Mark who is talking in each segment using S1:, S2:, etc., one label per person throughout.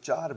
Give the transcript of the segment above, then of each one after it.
S1: 4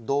S1: 2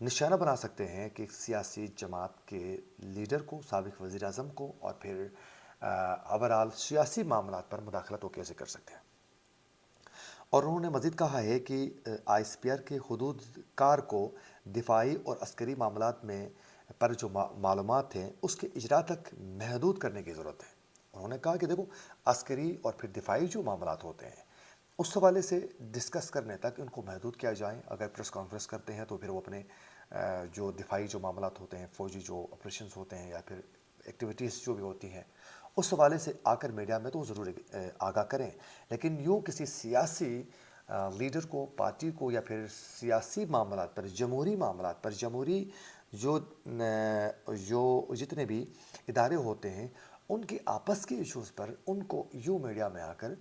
S1: نشانہ بنا سکتے ہیں کہ ایک سیاسی جماعت کے لیڈر کو، سابق وزیر اعظم کو، اور پھر اوورال سیاسی معاملات پر مداخلت وہ کیسے کر سکتے ہیں۔ اور انہوں نے مزید کہا ہے کہ آئی ایس پی آر کے حدود کار کو دفاعی اور عسکری معاملات میں پر جو معلومات ہیں اس کے اجرا تک محدود کرنے کی ضرورت ہے۔ انہوں نے کہا کہ دیکھو، عسکری اور پھر دفاعی جو معاملات ہوتے ہیں اس حوالے سے ڈسکس کرنے تک ان کو محدود کیا جائیں۔ اگر پریس کانفرنس کرتے ہیں تو پھر وہ اپنے جو دفاعی جو معاملات ہوتے ہیں، فوجی جو آپریشنز ہوتے ہیں یا پھر ایکٹیویٹیز جو بھی ہوتی ہیں، اس حوالے سے آ کر میڈیا میں تو ضرور آگاہ کریں، لیکن یوں کسی سیاسی لیڈر کو، پارٹی کو، یا پھر سیاسی معاملات پر، جمہوری معاملات پر، جمہوری جو جتنے بھی ادارے ہوتے ہیں ان کے آپس کے ایشوز پر ان کو یوں میڈیا میں آ کر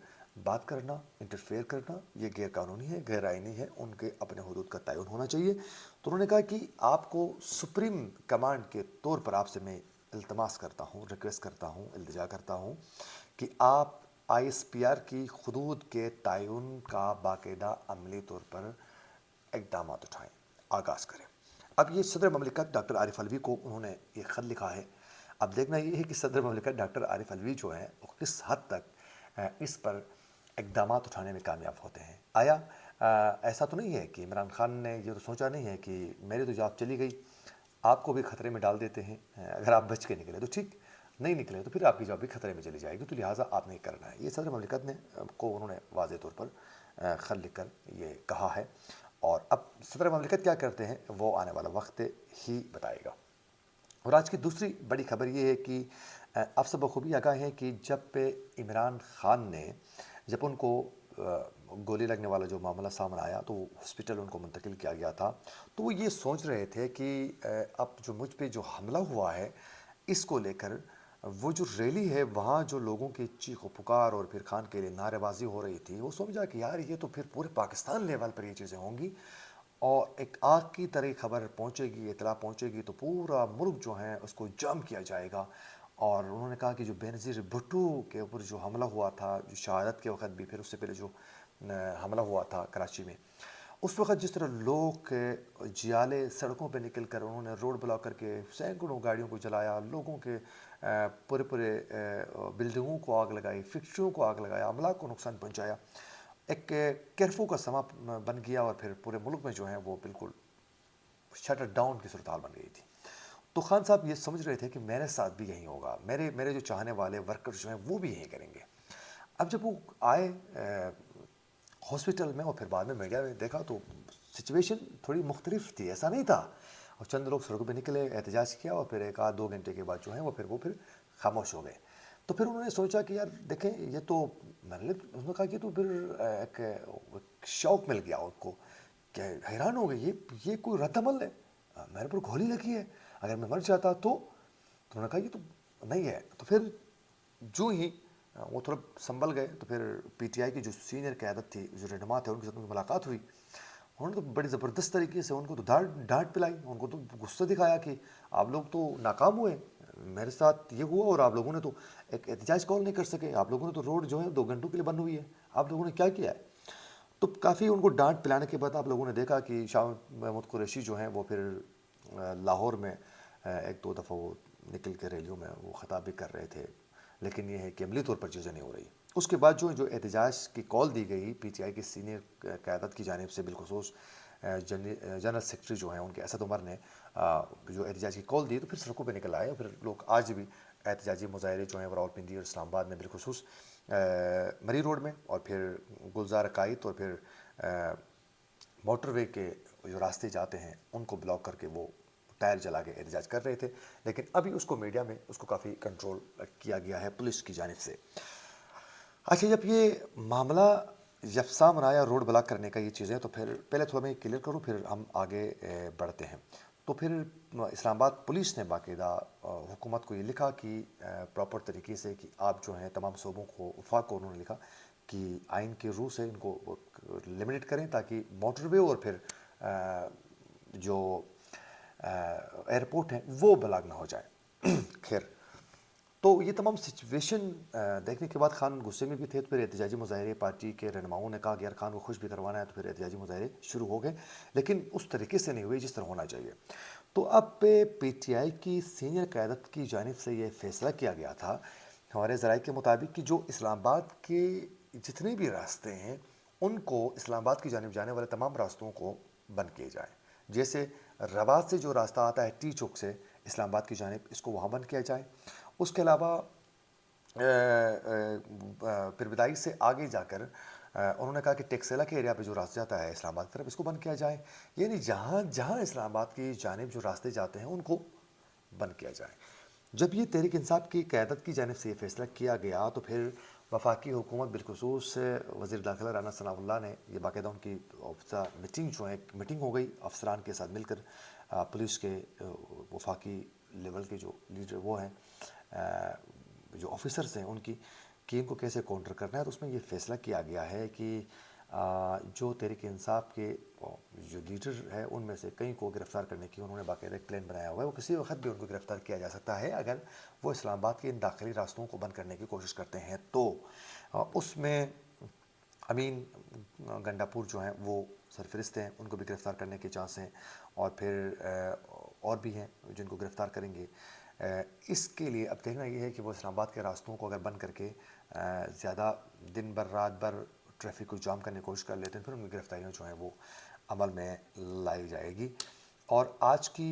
S1: بات کرنا، انٹرفیئر کرنا، یہ غیر قانونی ہے، غیر آئینی ہے۔ ان کے اپنے حدود کا تعین ہونا چاہیے۔ تو انہوں نے کہا کہ آپ کو سپریم کمانڈ کے طور پر آپ سے میں التماس کرتا ہوں، ریکویسٹ کرتا ہوں، التجا کرتا ہوں کہ آپ آئی ایس پی آر کی حدود کے تعین کا باقاعدہ عملی طور پر اقدامات اٹھائیں، آغاز کریں۔ اب یہ صدر مملکت ڈاکٹر عارف علوی کو انہوں نے یہ خط لکھا ہے۔ اب دیکھنا یہ ہے کہ صدر مملکت ڈاکٹر عارف علوی جو ہیں وہ کس حد تک اس پر اقدامات اٹھانے میں کامیاب ہوتے ہیں۔ آیا ایسا تو نہیں ہے کہ عمران خان نے یہ تو سوچا نہیں ہے کہ میری تو جاب چلی گئی، آپ کو بھی خطرے میں ڈال دیتے ہیں، اگر آپ بچ کے نکلے تو ٹھیک، نہیں نکلے تو پھر آپ کی جاب بھی خطرے میں چلی جائے گی، تو لہٰذا آپ نے کرنا ہے۔ یہ صدر مملکت نے کو انہوں نے واضح طور پر خط لکھ کر یہ کہا ہے، اور اب صدر مملکت کیا کرتے ہیں وہ آنے والا وقت ہی بتائے گا۔ اور آج کی دوسری بڑی خبر یہ ہے کہ آپ سب بخوبی آگاہ ہیں کہ جب عمران خان نے جب ان کو گولی لگنے والا جو معاملہ سامنے آیا تو ہاسپٹل ان کو منتقل کیا گیا تھا، تو وہ یہ سوچ رہے تھے کہ اب جو مجھ پہ جو حملہ ہوا ہے اس کو لے کر وہ جو ریلی ہے وہاں جو لوگوں کی چیخ و پکار اور پھر خان کے لیے نعرے بازی ہو رہی تھی، وہ سمجھا کہ یار یہ تو پھر پورے پاکستان لیول پر یہ چیزیں ہوں گی اور ایک آگ کی طرح خبر پہنچے گی، اطلاع پہنچے گی، تو پورا ملک جو ہے اس کو جام کیا جائے گا۔ اور انہوں نے کہا کہ جو بینظیر بھٹو کے اوپر جو حملہ ہوا تھا، جو شہادت کے وقت بھی، پھر اس سے پہلے جو حملہ ہوا تھا کراچی میں، اس وقت جس طرح لوگ جیالے سڑکوں پہ نکل کر انہوں نے روڈ بلاک کر کے سینکڑوں گاڑیوں کو جلایا، لوگوں کے پورے بلڈنگوں کو آگ لگائی، فیکٹریوں کو آگ لگایا، املاک کو نقصان پہنچایا، ایک کرفیو کا سما بن گیا، اور پھر پورے ملک میں جو ہے وہ بالکل شٹر ڈاؤن کی صورتحال بن گئی تھی۔ تو خان صاحب یہ سمجھ رہے تھے کہ میرے ساتھ بھی یہی ہوگا، میرے جو چاہنے والے ورکر جو ہیں وہ بھی یہی کریں گے۔ اب جب وہ آئے ہاسپٹل میں اور پھر بعد میں میڈیا میں دیکھا تو سچویشن تھوڑی مختلف تھی، ایسا نہیں تھا، اور چند لوگ سڑکوں پہ نکلے، احتجاج کیا، اور پھر ایک آدھ 2 گھنٹے کے بعد جو ہے وہ پھر خاموش ہو گئے۔ تو پھر انہوں نے سوچا کہ یار دیکھیں یہ تو میں نے اس نے کہا کہ تو پھر ایک شوق مل گیا ان کو کہ حیران ہو گئے، یہ کوئی رد عمل ہے، میرے پر گولی لگی ہے، اگر میں مر جاتا تو انہوں نے کہا یہ تو نہیں ہے۔ تو پھر جو ہی وہ تھوڑا سنبھل گئے تو پھر پی ٹی آئی کی جو سینئر قیادت تھی، جو رہنما تھے، ان کے ساتھ ملاقات ہوئی، انہوں نے تو بڑی زبردست طریقے سے ان کو تو ڈانٹ پلائی، ان کو تو غصہ دکھایا کہ آپ لوگ تو ناکام ہوئے، میرے ساتھ یہ ہوا اور آپ لوگوں نے تو ایک احتجاج کال نہیں کر سکے، آپ لوگوں نے تو روڈ جو ہے 2 گھنٹوں کے لیے بند ہوئی ہے، آپ لوگوں نے کیا کیا ہے۔ تو کافی ان کو ڈانٹ پلانے کے بعد آپ لوگوں نے دیکھا کہ شاہ محمود قریشی جو ہیں وہ پھر لاہور میں 1-2 دفعہ وہ نکل کے ریلیوں میں وہ خطاب بھی کر رہے تھے، لیکن یہ ہے کہ عملی طور پر چیزیں نہیں ہو رہی۔ اس کے بعد جو احتجاج کی کال دی گئی پی ٹی آئی کی سینئر قیادت کی جانب سے، بالخصوص جنرل سیکرٹری جو ہیں ان کے اسد عمر نے جو احتجاج کی کال دی، تو پھر سڑکوں پہ نکل آئے، اور پھر لوگ آج بھی احتجاجی مظاہرے جو ہیں راولپنڈی اور اسلام آباد میں، بالخصوص مری روڈ میں، اور پھر گلزار عقائد، اور پھر موٹر وے کے جو راستے جاتے ہیں ان کو بلاک کر کے وہ ٹائر جلا کے احتجاج کر رہے تھے، لیکن ابھی اس کو میڈیا میں اس کو کافی کنٹرول کیا گیا ہے پولیس کی جانب سے۔ اچھا، جب یہ معاملہ جب سامنے آیا روڈ بلاک کرنے کا، یہ چیزیں، تو پھر پہلے تھوڑا میں کلیئر کروں پھر ہم آگے بڑھتے ہیں۔ تو پھر اسلام آباد پولیس نے باقاعدہ حکومت کو یہ لکھا کہ پراپر طریقے سے کہ آپ جو ہیں تمام صوبوں کو، وفاق کو انہوں نے لکھا کہ آئین کے روح سے ان کو لمٹ کریں تاکہ موٹر وے اور پھر جو ایئرپورٹ ہیں وہ بلاک نہ ہو جائے۔ خیر، تو یہ تمام سچویشن دیکھنے کے بعد خان غصے میں بھی تھے، تو پھر احتجاجی مظاہرے پارٹی کے رہنماؤں نے کہا کہ یار خان کو خوش بھی کروانا ہے، تو پھر احتجاجی مظاہرے شروع ہو گئے، لیکن اس طریقے سے نہیں ہوئے جس طرح ہونا چاہیے۔ تو اب پی ٹی آئی کی سینئر قیادت کی جانب سے یہ فیصلہ کیا گیا تھا ہمارے ذرائع کے مطابق کہ جو اسلام آباد کے جتنے بھی راستے ہیں ان کو، اسلام آباد کی جانب جانے والے تمام راستوں کو بند کیے جائیں۔ جیسے رواد سے جو راستہ آتا ہے ٹی چوک سے اسلام آباد کی جانب، اس کو وہاں بند کیا جائے۔ اس کے علاوہ پھر بدائی سے آگے جا کر انہوں نے کہا کہ ٹیکسیلا کے ایریا پہ جو راستہ جاتا ہے اسلام آباد کی طرف، اس کو بند کیا جائے۔ یعنی جہاں جہاں اسلام آباد کی جانب جو راستے جاتے ہیں ان کو بند کیا جائے۔ جب یہ تحریک انصاف کی قیادت کی جانب سے یہ فیصلہ کیا گیا تو پھر وفاقی حکومت بالخصوص وزیر داخلہ رانا ثناء اللہ نے یہ باقاعدہ ان کی میٹنگ جو ہے، میٹنگ ہو گئی افسران کے ساتھ مل کر، پولیس کے وفاقی لیول کے جو لیڈر وہ ہیں، جو آفیسرز ہیں ان کی، کہ ان کو کیسے کاؤنٹر کرنا ہے۔ تو اس میں یہ فیصلہ کیا گیا ہے کہ جو تحریک انصاف کے جو لیڈر ہیں ان میں سے کئی کو گرفتار کرنے کی انہوں نے باقاعدہ ایک پلان بنایا ہوا ہے۔ وہ کسی وقت بھی ان کو گرفتار کیا جا سکتا ہے اگر وہ اسلام آباد کے ان داخلی راستوں کو بند کرنے کی کوشش کرتے ہیں۔ تو اس میں امین گنڈاپور جو ہیں وہ سرفرست ہیں، ان کو بھی گرفتار کرنے کے چانس ہیں، اور پھر اور بھی ہیں جن کو گرفتار کریں گے۔ اس کے لیے اب دیکھنا یہ ہے کہ وہ اسلام آباد کے راستوں کو اگر بند کر کے زیادہ دن بھر رات بھر ٹریفک کو جام کرنے کی کوشش کر لیتے ہیں، پھر ان کی گرفتاریاں جو ہیں وہ عمل میں لائی جائے گی۔ اور آج کی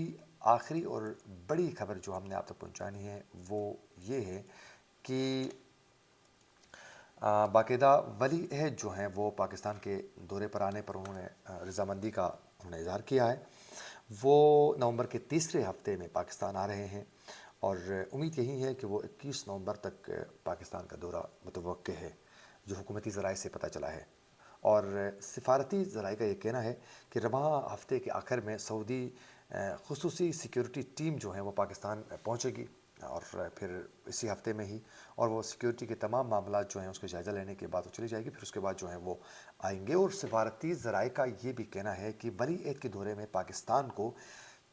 S1: آخری اور بڑی خبر جو ہم نے آپ تک پہنچانی ہے وہ یہ ہے کہ باقاعدہ ولی عہد جو ہیں وہ پاکستان کے دورے پر آنے پر انہوں نے رضامندی کا انہوں نے اظہار کیا ہے۔ وہ نومبر کے تیسرے ہفتے میں پاکستان آ رہے ہیں، اور امید یہی ہے کہ وہ 21 نومبر تک پاکستان کا دورہ متوقع ہے، جو حکومتی ذرائع سے پتہ چلا ہے۔ اور سفارتی ذرائع کا یہ کہنا ہے کہ رواں ہفتے کے آخر میں سعودی خصوصی سیکیورٹی ٹیم جو ہے وہ پاکستان پہنچے گی، اور پھر اسی ہفتے میں ہی، اور وہ سیکیورٹی کے تمام معاملات جو ہیں اس کا جائزہ لینے کے بعد وہ چلی جائے گی، پھر اس کے بعد جو ہیں وہ آئیں گے۔ اور سفارتی ذرائع کا یہ بھی کہنا ہے کہ ولی عہد کے دورے میں پاکستان کو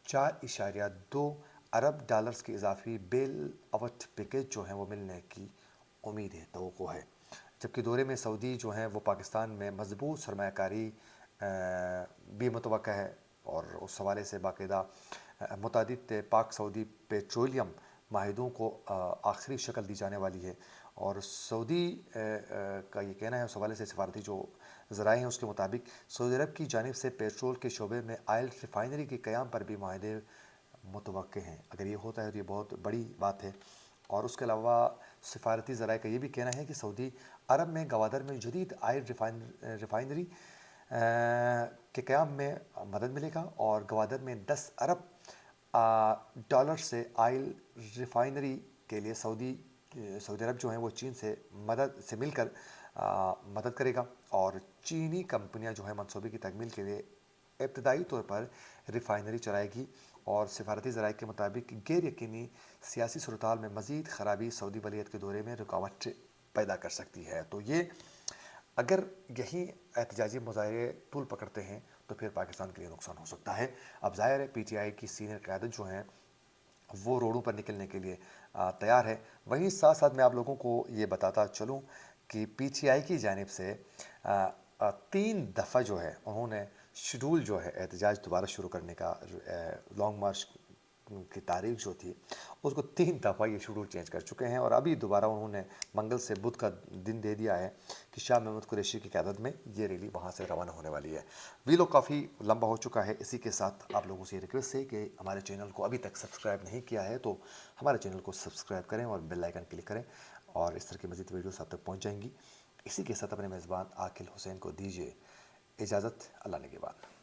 S1: 4.2 ارب ڈالرز کی اضافی بیل آؤٹ پیکیج جو ہیں وہ ملنے کی امید ہے، توقع ہے۔ جبکہ دورے میں سعودی جو ہیں وہ پاکستان میں مضبوط سرمایہ کاری بھی متوقع ہے، اور اس حوالے سے باقاعدہ متعدد پاک سعودی پیٹرولیم معاہدوں کو آخری شکل دی جانے والی ہے۔ اور سعودی کا یہ کہنا ہے، اس حوالے سے سفارتی جو ذرائع ہیں اس کے مطابق سعودی عرب کی جانب سے پیٹرول کے شعبے میں آئل ریفائنری کے قیام پر بھی معاہدے متوقع ہیں۔ اگر یہ ہوتا ہے تو یہ بہت بڑی بات ہے۔ اور اس کے علاوہ سفارتی ذرائع کا یہ بھی کہنا ہے کہ سعودی عرب میں گوادر میں جدید آئل ریفائنری کے قیام میں مدد ملے گا، اور گوادر میں 10 ارب ڈالر سے آئل ریفائنری کے لیے سعودی عرب جو ہیں وہ چین سے مل کر مدد کرے گا، اور چینی کمپنیاں جو ہیں منصوبے کی تکمیل کے لیے ابتدائی طور پر ریفائنری چلائے گی۔ اور سفارتی ذرائع کے مطابق غیر یقینی سیاسی صورتحال میں مزید خرابی سعودی ولی عہد کے دورے میں رکاوٹ پیدا کر سکتی ہے۔ تو یہ اگر یہی احتجاجی مظاہرے طول پکڑتے ہیں تو پھر پاکستان کے لیے نقصان ہو سکتا ہے۔ اب ظاہر ہے پی ٹی آئی کی سینئر قیادت جو ہیں وہ روڈوں پر نکلنے کے لیے تیار ہے۔ وہیں ساتھ ساتھ میں آپ لوگوں کو یہ بتاتا چلوں کہ پی ٹی آئی کی جانب سے 3 دفعہ جو ہے انہوں نے شیڈول جو ہے احتجاج دوبارہ شروع کرنے کا، لانگ مارچ کی تاریخ جو تھی اس کو 3 دفعہ یہ شیڈول چینج کر چکے ہیں، اور ابھی دوبارہ انہوں نے منگل سے بدھ کا دن دے دیا ہے کہ شاہ محمود قریشی کی قیادت میں یہ ریلی وہاں سے روانہ ہونے والی ہے۔ ویلوگ کافی لمبا ہو چکا ہے، اسی کے ساتھ آپ لوگوں سے یہ ریکویسٹ ہے کہ ہمارے چینل کو ابھی تک سبسکرائب نہیں کیا ہے تو ہمارے چینل کو سبسکرائب کریں اور بیل آئیکن کلک کریں، اور اس طرح کی مزید ویڈیوز آپ تک پہنچ جائیں گی۔ اسی کے ساتھ اپنے میزبان عاقل حسین کو دیجیے اجازت۔ اللہ نگہبان۔